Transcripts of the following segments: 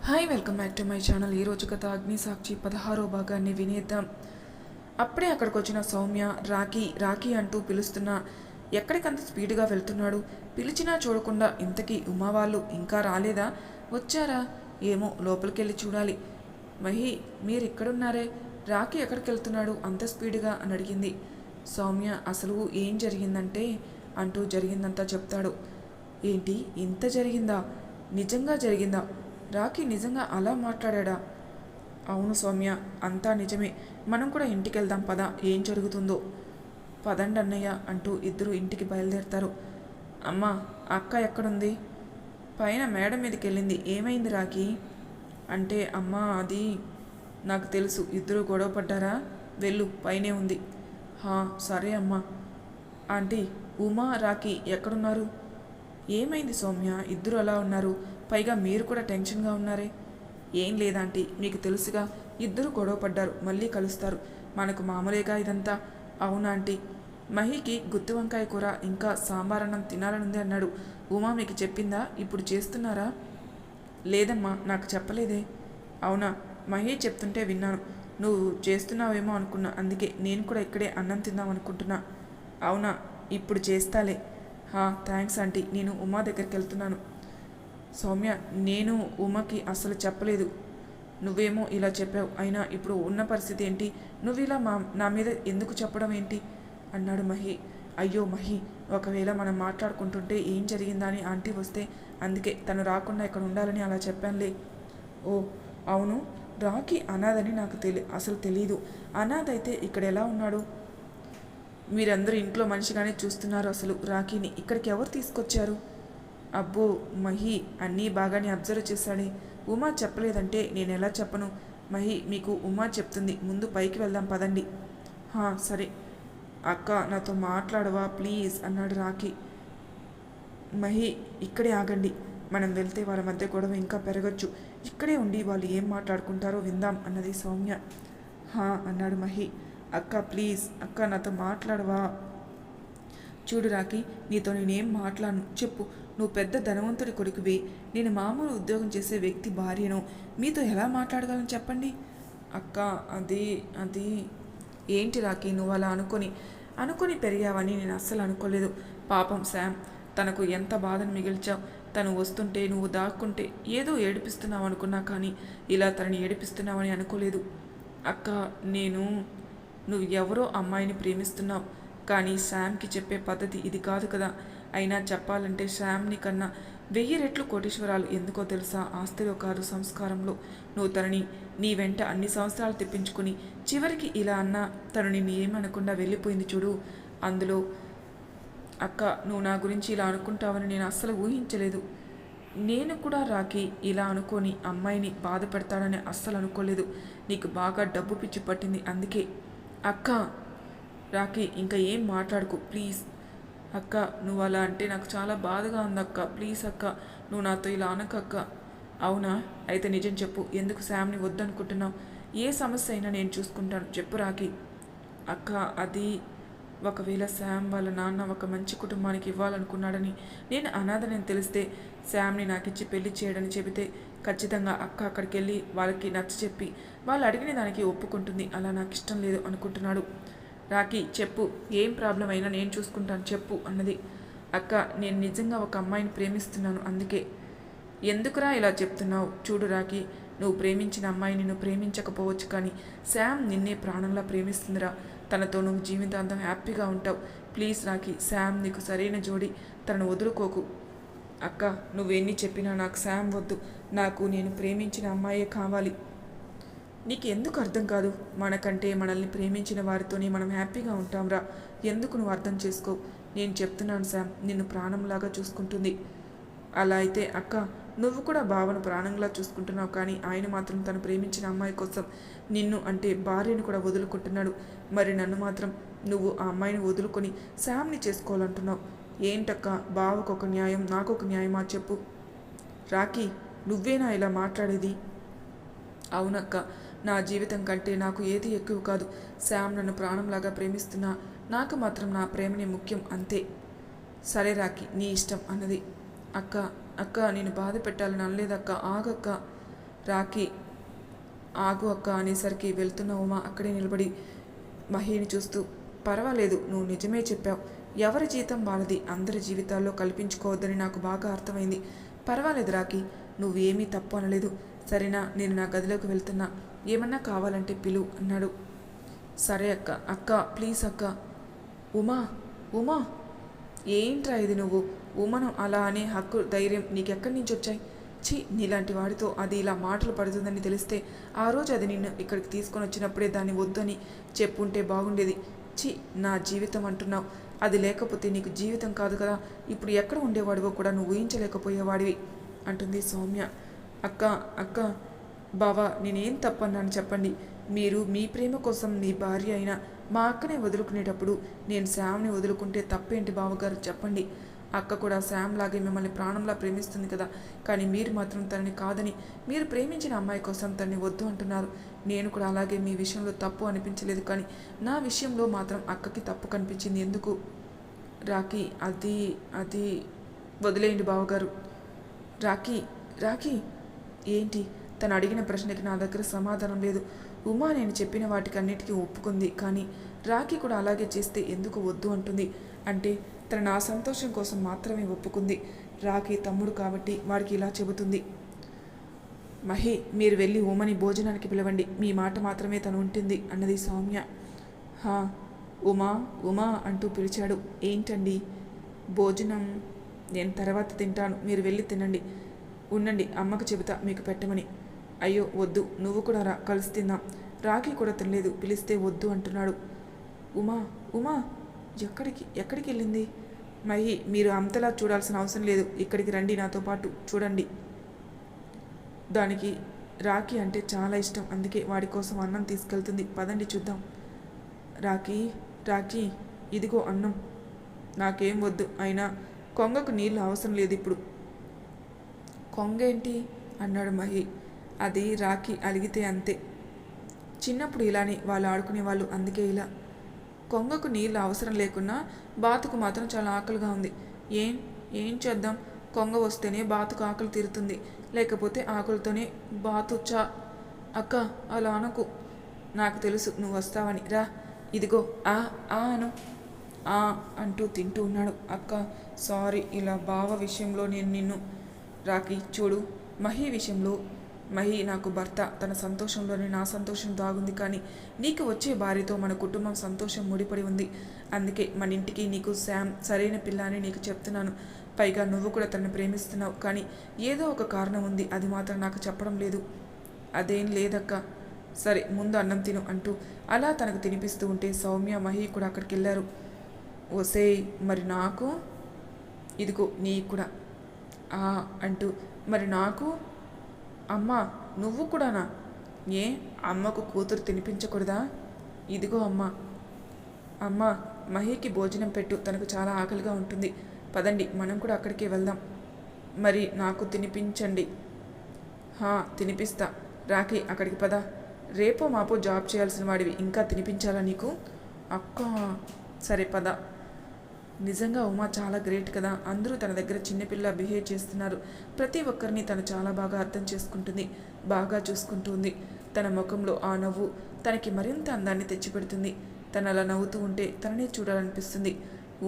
Hi welcome back to my channel. ఈరోజు కథ అగ్నిసాక్షి 16వ భాగాన్ని వినేద్దాం. అప్పుడే అక్కడికి వచ్చిన సౌమ్య రాఖీ రాఖీ అంటూ పిలుస్తున్నా ఎక్కడికంత స్పీడ్గా వెళ్తున్నాడు? పిలిచినా చూడకుండా ఇంతకీ ఉమా వాళ్ళు ఇంకా రాలేదా? వచ్చారా ఏమో, లోపలికెళ్ళి చూడాలి. మహి, మీరు ఇక్కడున్నారే, రాఖీ ఎక్కడికి వెళ్తున్నాడు అంత స్పీడ్గా అని అడిగింది. సౌమ్య అసలు ఏం జరిగిందంటే అంటూ జరిగిందంతా చెప్తాడు. ఏంటి, ఇంత జరిగిందా? నిజంగా జరిగిందా? రాఖీ నిజంగా అలా మాట్లాడా? అవును సౌమ్య, అంతా నిజమే. మనం కూడా ఇంటికి వెళ్దాం పద, ఏం జరుగుతుందో. పదండి అన్నయ్య అంటూ ఇద్దరు ఇంటికి బయలుదేరతారు. అమ్మా, అక్క ఎక్కడుంది? పైన మేడ మీదకి వెళ్ళింది. ఏమైంది రాఖీ అంటే, అమ్మా అది నాకు తెలుసు, ఇద్దరు గొడవ పడ్డారా, వెళ్ళు, పైనే ఉంది. సరే అమ్మా. ఆంటీ, ఉమా రాఖీ ఎక్కడున్నారు? ఏమైంది సౌమ్య, ఇద్దరు అలా ఉన్నారు, పైగా మీరు కూడా టెన్షన్గా ఉన్నారే? ఏం లేదాంటీ, మీకు తెలుసుగా, ఇద్దరు గొడవ పడ్డారు, మళ్ళీ కలుస్తారు, మనకు మామూలేగా ఇదంతా. అవునా ఆంటీ? మహికి గుత్తి వంకాయ కూర ఇంకా సాంబార్ అన్నం తినాలనుంది అన్నాడు. ఉమా మీకు చెప్పిందా? ఇప్పుడు చేస్తున్నారా? లేదమ్మా, నాకు చెప్పలేదే. అవునా? మహి చెప్తుంటే విన్నాను. నువ్వు చేస్తున్నావేమో అనుకున్నా, అందుకే నేను కూడా ఇక్కడే అన్నం తిందాం అనుకుంటున్నా. అవునా? ఇప్పుడు చేస్తాలే. థ్యాంక్స్ ఆంటీ, నేను ఉమా దగ్గరికి వెళ్తున్నాను. సౌమ్య, నేను ఉమాకి అసలు చెప్పలేదు. నువ్వేమో ఇలా చెప్పావు, అయినా ఇప్పుడు ఉన్న పరిస్థితి ఏంటి? నువ్వు ఇలా నా మీద ఎందుకు చెప్పడం ఏంటి అన్నాడు మహి. అయ్యో మహి, ఒకవేళ మనం మాట్లాడుకుంటుంటే ఏం జరిగిందా అని ఆంటీ వస్తే, అందుకే తను రాకుండా ఇక్కడ ఉండాలని అలా చెప్పానులే. ఓ అవును, రాఖీ అనాథని నాకు అసలు తెలీదు. అనాథ అయితే ఇక్కడ ఎలా ఉన్నాడు? మీరందరూ ఇంట్లో మనిషిగానే చూస్తున్నారు. అసలు రాఖీని ఇక్కడికి ఎవరు తీసుకొచ్చారు? అబ్బో మహి, అన్నీ బాగానే అబ్జర్వ్ చేశాడే. ఉమా చెప్పలేదంటే నేను ఎలా చెప్పను? మహి, మీకు ఉమా చెప్తుంది, ముందు పైకి వెళ్దాం పదండి. సరే. అక్క, నాతో మాట్లాడవా ప్లీజ్ అన్నాడు రాఖీ. మహి, ఇక్కడే ఆగండి, మనం వెళ్తే వాళ్ళ మధ్య గొడవ ఇంకా పెరగచ్చు. ఇక్కడే ఉండి వాళ్ళు ఏం మాట్లాడుకుంటారో విందాం అన్నది సౌమ్య. అన్నాడు మహి. అక్క ప్లీజ్, అక్క నాతో మాట్లాడవా? చూడు రాఖీ, నీతో నేనేం మాట్లాడను, చెప్పు. నువ్వు పెద్ద ధనవంతుడి కొడుకువి, నేను మామూలు ఉద్యోగం చేసే వ్యక్తి భార్యను, మీతో ఎలా మాట్లాడగలను చెప్పండి? అక్క అది అది ఏంటి రాఖీ, నువ్వు అలా అనుకొని పెరిగావని నేను అస్సలు అనుకోలేదు. పాపం శామ్, తనకు ఎంత బాధను మిగిల్చావు. తను వస్తుంటే నువ్వు దాక్కుంటే ఏదో ఏడిపిస్తున్నావు అనుకున్నా, కానీ ఇలా తనని ఏడిపిస్తున్నావని అనుకోలేదు. అక్క, నువ్వు ఎవరో అమ్మాయిని ప్రేమిస్తున్నావు, కానీ శామ్కి చెప్పే పద్ధతి ఇది కాదు కదా. అయినా చెప్పాలంటే శామ్ని కన్నా 1000 రెట్లు కోటీశ్వరాలు. ఎందుకో తెలుసా? ఆస్తిలో కాదు, సంస్కారంలో. నువ్వు తనని నీ వెంట అన్ని సంవత్సరాలు తెప్పించుకుని చివరికి ఇలా అన్నా తను నిన్ను ఏమనకుండా వెళ్ళిపోయింది చూడు. అందులో అక్క, నువ్వు నా గురించి ఇలా అనుకుంటావని నేను అస్సలు ఊహించలేదు. నేను కూడా రాఖీ ఇలా అనుకొని అమ్మాయిని బాధ పెడతాడని అస్సలు అనుకోలేదు. నీకు బాగా డబ్బు పిచ్చి పట్టింది, అందుకే. అక్క, రాఖీ ఇంకా ఏం మాట్లాడుకు ప్లీజ్. అక్క, నువ్వు అలా అంటే నాకు చాలా బాధగా ఉంది అక్క, ప్లీజ్ అక్క, నువ్వు నాతో ఇలా అనకక్క. అవునా? అయితే నిజం చెప్పు, ఎందుకు శామ్ని వద్దనుకుంటున్నావు? ఏ సమస్య అయినా నేను చూసుకుంటాను, చెప్పు రాఖీ. అక్క, అది ఒకవేళ శామ్ వాళ్ళ నాన్న ఒక మంచి కుటుంబానికి ఇవ్వాలనుకున్నాడని, నేను అనాథనని తెలిస్తే శామ్ని నాకిచ్చి పెళ్లి చేయడని చెబితే ఖచ్చితంగా అక్క అక్కడికి వెళ్ళి వాళ్ళకి నచ్చ చెప్పి వాళ్ళు అడిగిన దానికి ఒప్పుకుంటుంది. అలా నాకు ఇష్టం లేదు అనుకుంటున్నాడు. రాఖీ, చెప్పు, ఏం ప్రాబ్లం అయినా నేను చూసుకుంటాను, చెప్పు అన్నది. అక్క, నేను నిజంగా ఒక అమ్మాయిని ప్రేమిస్తున్నాను, అందుకే. ఎందుకురా ఇలా చెప్తున్నావు? చూడు రాఖీ, నువ్వు ప్రేమించిన అమ్మాయి నిన్ను ప్రేమించకపోవచ్చు, కానీ శామ్ నిన్నే ప్రాణంలా ప్రేమిస్తుందిరా. తనతో నువ్వు జీవితాంతం హ్యాపీగా ఉంటావు. ప్లీజ్ రాఖీ, శామ్ నీకు సరైన జోడి, తనను వదులుకోకు. అక్క, నువ్వెన్ని చెప్పినా నాకు శామ్ వద్దు, నాకు నేను ప్రేమించిన అమ్మాయే కావాలి. నీకు ఎందుకు అర్థం కాదు? మనకంటే మనల్ని ప్రేమించిన వారితోనే మనం హ్యాపీగా ఉంటాంరా. ఎందుకు నువ్వు అర్థం చేసుకో? నేను చెప్తున్నాను, శామ్ నిన్ను ప్రాణంలాగా చూసుకుంటుంది. అలా అయితే అక్క, నువ్వు కూడా బావను ప్రాణంలా చూసుకుంటున్నావు, కానీ ఆయన మాత్రం తను ప్రేమించిన అమ్మాయి కోసం నిన్ను అంటే భార్యను కూడా వదులుకుంటున్నాడు. మరి నన్ను మాత్రం నువ్వు ఆ అమ్మాయిని వదులుకొని శామ్ని చేసుకోవాలంటున్నావు. ఏంటక్క, బావకు ఒక న్యాయం, నాకు ఒక న్యాయమా చెప్పు? రాఖీ, నువ్వేనా ఇలా మాట్లాడేది? అవునక్క, నా జీవితం కంటే నాకు ఏది ఎక్కువ కాదు. శామ్ నన్ను ప్రాణంలాగా ప్రేమిస్తున్నా, నాకు మాత్రం నా ప్రేమనే ముఖ్యం, అంతే. సరే రాఖీ, నీ ఇష్టం అన్నది. అక్క, అక్క, నేను బాధ పెట్టాలని అనలేదక్క, ఆగక్క. రాఖీ ఆగు అక్క అనేసరికి వెళ్తున్న ఉమా అక్కడే నిలబడి మహిని చూస్తూ, పర్వాలేదు, నువ్వు నిజమే చెప్పావు. ఎవరి జీతం వాళ్ళది, అందరి జీవితాల్లో కల్పించుకోవద్దని నాకు బాగా అర్థమైంది. పర్వాలేదు రాఖీ, నువ్వేమీ తప్పు అనలేదు. సరేనా, నేను నా గదిలోకి వెళ్తున్నా, ఏమన్నా కావాలంటే పిలు అన్నాడు. సరే అక్క. అక్క ప్లీజ్ అక్క. ఉమా ఉమా ఏంట్రా ఇది, నువ్వు ఉమను అలా అనే హక్కు ధైర్యం నీకెక్కడి నుంచి వచ్చాయి? ఛీ, నీలాంటి వాడితో అది ఇలా మాటలు పడుతుందని తెలిస్తే ఆ రోజు అది నిన్ను ఇక్కడికి తీసుకొని వచ్చినప్పుడే దాన్ని వద్దని చెప్పుంటే బాగుండేది. ఛీ, నా జీవితం అంటున్నావు, అది లేకపోతే నీకు జీవితం కాదు కదా. ఇప్పుడు ఎక్కడ ఉండేవాడివో కూడా నువ్వు ఊహించలేకపోయేవాడివి అంటుంది సౌమ్య. అక్క అక్క బావా, నేనేం తప్పన్నాను చెప్పండి. మీరు మీ ప్రేమ కోసం మీ భార్య అయినా మా అక్కనే వదులుకునేటప్పుడు నేను శామ్ని వదులుకుంటే తప్పేంటి బావగారు చెప్పండి. అక్క కూడా శామ్ లాగే మిమ్మల్ని ప్రాణంలా ప్రేమిస్తుంది కదా. కానీ మీరు మాత్రం తనని కాదని, మీరు ప్రేమించిన అమ్మాయి కోసం తనని వద్దు అంటున్నారు. నేను కూడా అలాగే మీ విషయంలో తప్పు అనిపించలేదు, కానీ నా విషయంలో మాత్రం అక్కకి తప్పు కనిపించింది. ఎందుకు రాఖీ? అది అది వదిలేయండి బావగారు. రాఖీ రాఖీ ఏంటి? తను అడిగిన ప్రశ్నకి నా దగ్గర సమాధానం లేదు. ఉమా నేను చెప్పిన వాటికి అన్నిటికీ ఒప్పుకుంది, కానీ రాఖీ కూడా అలాగే చేస్తే ఎందుకు వద్దు అంటుంది? అంటే తన నా సంతోషం కోసం మాత్రమే ఒప్పుకుంది. రాఖీ తమ్ముడు కాబట్టి వాడికి ఇలా చెబుతుంది. మహి, మీరు వెళ్ళి ఉమని భోజనానికి పిలవండి, మీ మాట మాత్రమే తను ఉంటుంది అన్నది సౌమ్య. హా, ఉమా ఉమా అంటూ పిలిచాడు. ఏంటండి? భోజనం నేను తర్వాత తింటాను, మీరు వెళ్ళి తినండి. ఉండండి, అమ్మకు చెబుతా మీకు పెట్టమని. అయ్యో వద్దు, నువ్వు కూడా రా, కలిసి తిందాం. రాఖీ కూడా తినలేదు, పిలిస్తే వద్దు అంటున్నాడు. ఉమా ఉమా ఎక్కడికి వెళ్ళింది? మహి, మీరు అంతలా చూడాల్సిన అవసరం లేదు, ఇక్కడికి రండి, నాతో పాటు చూడండి. దానికి రాఖీ అంటే చాలా ఇష్టం, అందుకే వాడి కోసం అన్నం తీసుకెళ్తుంది. పదండి చూద్దాం. రాఖీ రాఖీ ఇదిగో అన్నం. నాకేం వద్దు, అయినా కొంగకు నీళ్ళు అవసరం లేదు ఇప్పుడు. కొంగేంటి అన్నాడు మహి. అది రాఖీ అలిగితే అంతే. చిన్నప్పుడు ఇలానే వాళ్ళు ఆడుకునేవాళ్ళు, అందుకే ఇలా. కొంగకు నీళ్ళు అవసరం లేకున్నా బాతుకు మాత్రం చాలా ఆకలిగా ఉంది. ఏం చేద్దాం? కొంగ వస్తేనే బాతుకు ఆకలి తీరుతుంది, లేకపోతే ఆకలితోనే బాతు అక్క అలా అనకు, నాకు తెలుసు నువ్వు వస్తావని. రా, ఇదిగో అను అంటూ తింటూ ఉన్నాడు. అక్క సారీ, ఇలా బావ విషయంలో నేను నిన్ను. రాఖీ చూడు, మహి విషయంలో మహి నాకు భర్త, తన సంతోషంలోనే నా సంతోషం దాగుంది. కానీ నీకు వచ్చే భార్యతో మన కుటుంబం సంతోషం ముడిపడి ఉంది. అందుకే మన ఇంటికి నీకు శామ్ సరైన పిల్ల అని నీకు చెప్తున్నాను. పైగా నువ్వు కూడా తనని ప్రేమిస్తున్నావు, కానీ ఏదో ఒక కారణం ఉంది, అది మాత్రం నాకు చెప్పడం లేదు. అదేం లేదక్క. సరే ముందు అన్నం తిను అంటూ అలా తనకు తినిపిస్తూ ఉంటే సౌమ్య మహి కూడా అక్కడికి వెళ్ళారు. ఓసేయ్, మరి నాకు? ఇదిగో నీకు కూడా అంటూ. మరి నాకు? అమ్మా నువ్వు కూడానా? ఏ, అమ్మకు కూతురు తినిపించకూడదా? ఇదిగో అమ్మ మహికి భోజనం పెట్టు, తనకు చాలా ఆకలిగా ఉంటుంది. పదండి, మనం కూడా అక్కడికే వెళ్దాం. మరి నాకు తినిపించండి. తినిపిస్తా. రాఖీ అక్కడికి పద. రేపో మాపో జాబ్ చేయాల్సిన వాడివి, ఇంకా తినిపించాలా నీకు? అక్క సరే పద. నిజంగా ఉమా చాలా గ్రేట్ కదా. అందరూ తన దగ్గర చిన్నపిల్ల బిహేవ్ చేస్తున్నారు. ప్రతి ఒక్కరిని తను చాలా బాగా అర్థం చేసుకుంటుంది, బాగా చూసుకుంటుంది. తన ముఖంలో ఆ నవ్వు తనకి మరింత అందాన్ని తెచ్చిపెడుతుంది. తను అలా నవ్వుతూ ఉంటే తననే చూడాలనిపిస్తుంది.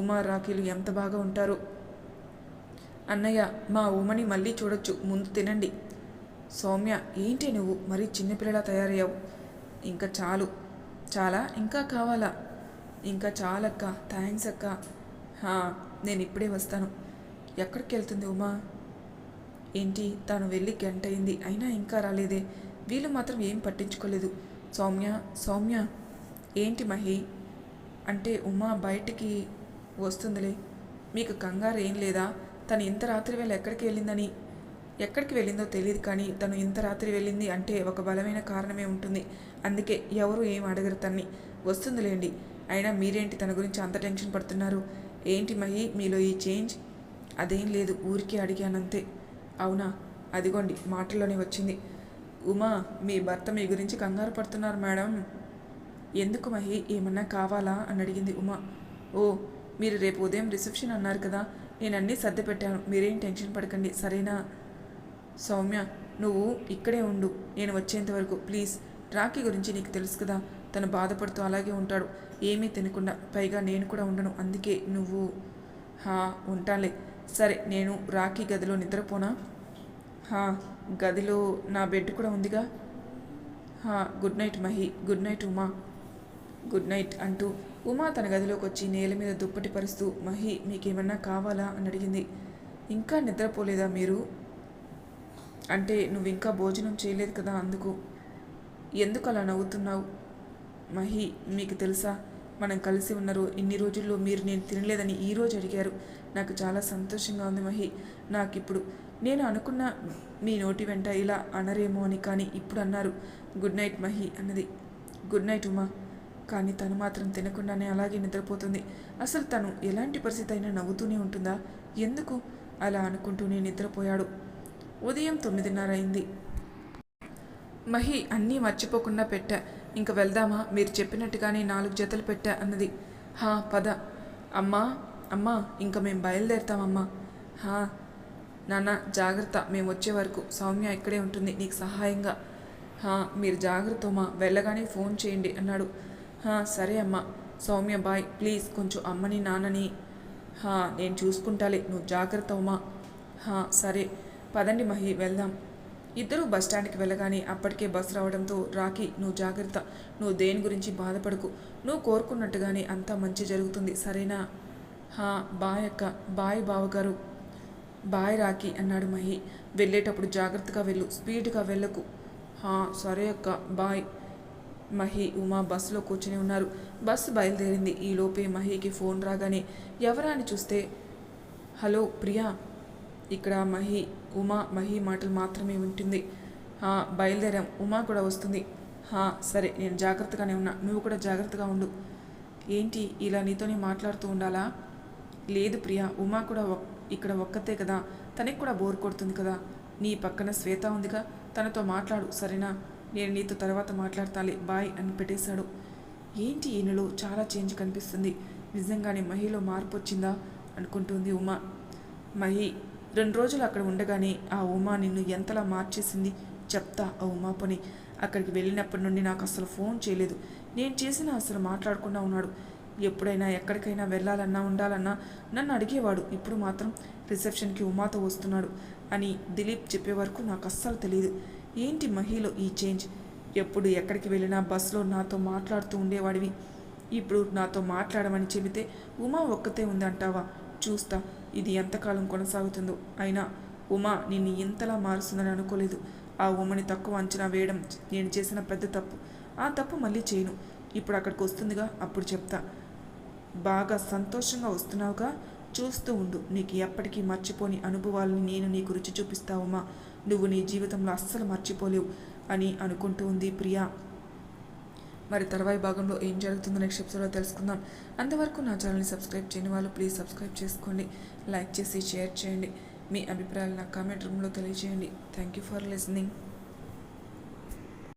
ఉమా రాఖీలు ఎంత బాగా ఉంటారు. అన్నయ్య, మా ఉమని మళ్ళీ చూడొచ్చు, ముందు తినండి. సౌమ్య, ఏంటి నువ్వు మరీ చిన్నపిల్లలా తయారయ్యావు? ఇంకా చాలు. చాలా? ఇంకా కావాలా? ఇంకా చాలక్క. థ్యాంక్స్ అక్క. నేను ఇప్పుడే వస్తాను. ఎక్కడికి వెళ్తుంది ఉమా? ఏంటి, తను వెళ్ళి గంట అయింది, అయినా ఇంకా రాలేదే. వీళ్ళు మాత్రం ఏం పట్టించుకోలేదు. సౌమ్య ఏంటి మహి? అంటే ఉమా బయటికి వస్తుందిలే, మీకు కంగారు ఏం లేదా? తను ఇంత రాత్రి వేళ ఎక్కడికి వెళ్ళిందో తెలియదు, కానీ తను ఇంత రాత్రి వెళ్ళింది అంటే ఒక బలమైన కారణమే ఉంటుంది. అందుకే ఎవరు ఏం అడగరు, తన్ని వస్తుందిలేండి. అయినా మీరేంటి తన గురించి అంత టెన్షన్ పడుతున్నారు? ఏంటి మహి మీలో ఈ చేంజ్? అదేం లేదు, ఊరికే అడిగానంతే. అవునా? అదిగోండి మాటల్లోనే వచ్చింది. ఉమా, మీ భర్త మీ గురించి కంగారు పడుతున్నారు మేడం. ఎందుకు మహి, ఏమన్నా కావాలా అని అడిగింది ఉమా. ఓ, మీరు రేపు ఉదయం రిసెప్షన్ అన్నారు కదా, నేను అన్నీ సర్ది పెట్టాను, మీరేం టెన్షన్ పడకండి సరేనా? సౌమ్య, నువ్వు ఇక్కడే ఉండు నేను వచ్చేంత వరకు ప్లీజ్. రాఖీ గురించి నీకు తెలుసు కదా, తను బాధపడుతూ అలాగే ఉంటాడు, ఏమీ తినకుండా. పైగా నేను కూడా ఉండను, అందుకే నువ్వు. ఉంటాలే. సరే, నేను రాఖీ గదిలో నిద్రపోనా? గదిలో నా బెడ్ కూడా ఉందిగా. Good night Mahi. Good night Uma. Good night అంటూ ఉమా తన గదిలోకి వచ్చి నేల మీద దుప్పటి పరుస్తూ, మహి మీకేమన్నా కావాలా అని అడిగింది. ఇంకా నిద్రపోలేదా మీరు? అంటే నువ్వు ఇంకా భోజనం చేయలేదు కదా, అందుకు. ఎందుకు అలా నవ్వుతున్నావు? మహి మీకు తెలుసా, మనం కలిసి ఉన్నారు ఇన్ని రోజుల్లో మీరు నేను తినలేదని ఈరోజు అడిగారు. నాకు చాలా సంతోషంగా ఉంది మహి. నాకిప్పుడు నేను అనుకున్న మీ నోటి వెంట ఇలా అనరేమో అని, కానీ ఇప్పుడు అన్నారు. గుడ్ నైట్ మహి అన్నది. Good night Uma. కానీ తను మాత్రం తినకుండానే అలాగే నిద్రపోతుంది. అసలు తను ఎలాంటి పరిస్థితి అయినా నవ్వుతూనే ఉంటుందా? ఎందుకు అలా అనుకుంటూనే నిద్రపోయాడు. ఉదయం 9:30 అయింది. మహి అన్నీ మర్చిపోకుండా పెట్టా. ఇంక వెళ్దామా? మీరు చెప్పినట్టుగానే 4 జతలు పెట్టా అన్నది. పద. అమ్మా ఇంక మేము బయలుదేరుతామమ్మా. నాన్న జాగ్రత్త, మేము వచ్చే వరకు సౌమ్య ఇక్కడే ఉంటుంది నీకు సహాయంగా. మీరు జాగ్రత్త అమ్మా, వెళ్ళగానే ఫోన్ చేయండి అన్నాడు. సరే అమ్మా. సౌమ్య బాయ్. ప్లీజ్ కొంచెం అమ్మని నాన్నని. నేను చూసుకుంటాలే, నువ్వు జాగ్రత్త అమ్మా. సరే పదండి మహి వెళ్దాం. ఇద్దరూ బస్టాండ్కి వెళ్ళగానే అప్పటికే బస్సు రావడంతో, రాఖీ నువ్వు జాగ్రత్త, నువ్వు దేని గురించి బాధపడకు, నువ్వు కోరుకున్నట్టుగానే అంతా మంచి జరుగుతుంది సరేనా? బాయ్ అక్క. బాయ్ బావగారు. బాయ్ రాఖీ అన్నాడు మహి. వెళ్ళేటప్పుడు జాగ్రత్తగా వెళ్ళు, స్పీడ్గా వెళ్ళకు. సరే అక్క బాయ్. మహి ఉమా బస్సులో కూర్చుని ఉన్నారు. బస్సు బయలుదేరింది. ఈలోపే మహికి ఫోన్ రాగానే ఎవరా అని చూస్తే, హలో ప్రియా. ఇక్కడ మహి మాటలు మాత్రమే వింటుంది. బయలుదేరాం, ఉమా కూడా వస్తుంది. సరే నేను జాగ్రత్తగానే ఉన్నా, నువ్వు కూడా జాగ్రత్తగా ఉండు. ఏంటి ఇలా నీతోనే మాట్లాడుతూ ఉండాలా? లేదు ప్రియా, ఉమా కూడా ఇక్కడ ఒక్కతే కదా, తనకి కూడా బోర్ కొడుతుంది కదా. నీ పక్కన శ్వేత ఉందిగా, తనతో మాట్లాడు సరేనా? నేను నీతో తర్వాత మాట్లాడతాలే, బాయ్ అని పెట్టేశాడు. ఏంటి ఈయనలో చాలా చేంజ్ కనిపిస్తుంది, నిజంగానే మహిలో మార్పు వచ్చిందా అనుకుంటుంది ఉమా. మహి 2 రోజులు అక్కడ ఉండగానే ఆ ఉమా నిన్ను ఎంతలా మార్చేసింది చెప్తా. ఆ ఉమా పని అక్కడికి వెళ్ళినప్పటి నుండి నాకు అసలు ఫోన్ చేయలేదు, నేను చేసినా అసలు మాట్లాడకుండా ఉన్నాడు. ఎప్పుడైనా ఎక్కడికైనా వెళ్ళాలన్నా ఉండాలన్నా నన్ను అడిగేవాడు. ఇప్పుడు మాత్రం రిసెప్షన్కి ఉమాతో వస్తున్నాడు అని దిలీప్ చెప్పే వరకు నాకు అస్సలు తెలియదు. ఏంటి మహిలో ఈ చేంజ్? ఎప్పుడు ఎక్కడికి వెళ్ళినా బస్సులో నాతో మాట్లాడుతూ ఉండేవాడివి, ఇప్పుడు నాతో మాట్లాడమని చెబితే ఉమా ఒక్కతే ఉంది అంటావా? చూస్తా ఇది ఎంతకాలం కొనసాగుతుందో. అయినా ఉమా నిన్ను ఇంతలా మారుస్తుందని అనుకోలేదు. ఆ ఉమని తక్కువ అంచనా వేయడం నేను చేసిన పెద్ద తప్పు. ఆ తప్పు మళ్ళీ చేయను. ఇప్పుడు అక్కడికి వస్తుందిగా, అప్పుడు చెప్తా. బాగా సంతోషంగా వస్తున్నావుగా, చూస్తూ ఉండు. నీకు ఎప్పటికీ మర్చిపోని అనుభవాలని నేను నీకు రుచి చూపిస్తావుమా. నువ్వు నీ జీవితంలో అస్సలు మర్చిపోలేవు అని అనుకుంటూ ఉంది ప్రియా. మరి తర్వాయి భాగంలో ఏం జరుగుతుందో నెక్స్ట్ ఎపిసోడ్లో తెలుసుకుందాం. అంతవరకు నా ఛానల్ని సబ్స్క్రైబ్ చేయని వాళ్ళు ప్లీజ్ సబ్స్క్రైబ్ చేసుకోండి, లైక్ చేసి షేర్ చేయండి. మీ అభిప్రాయాలు నా కామెంట్ రూమ్లో తెలియజేయండి. Thank you for listening.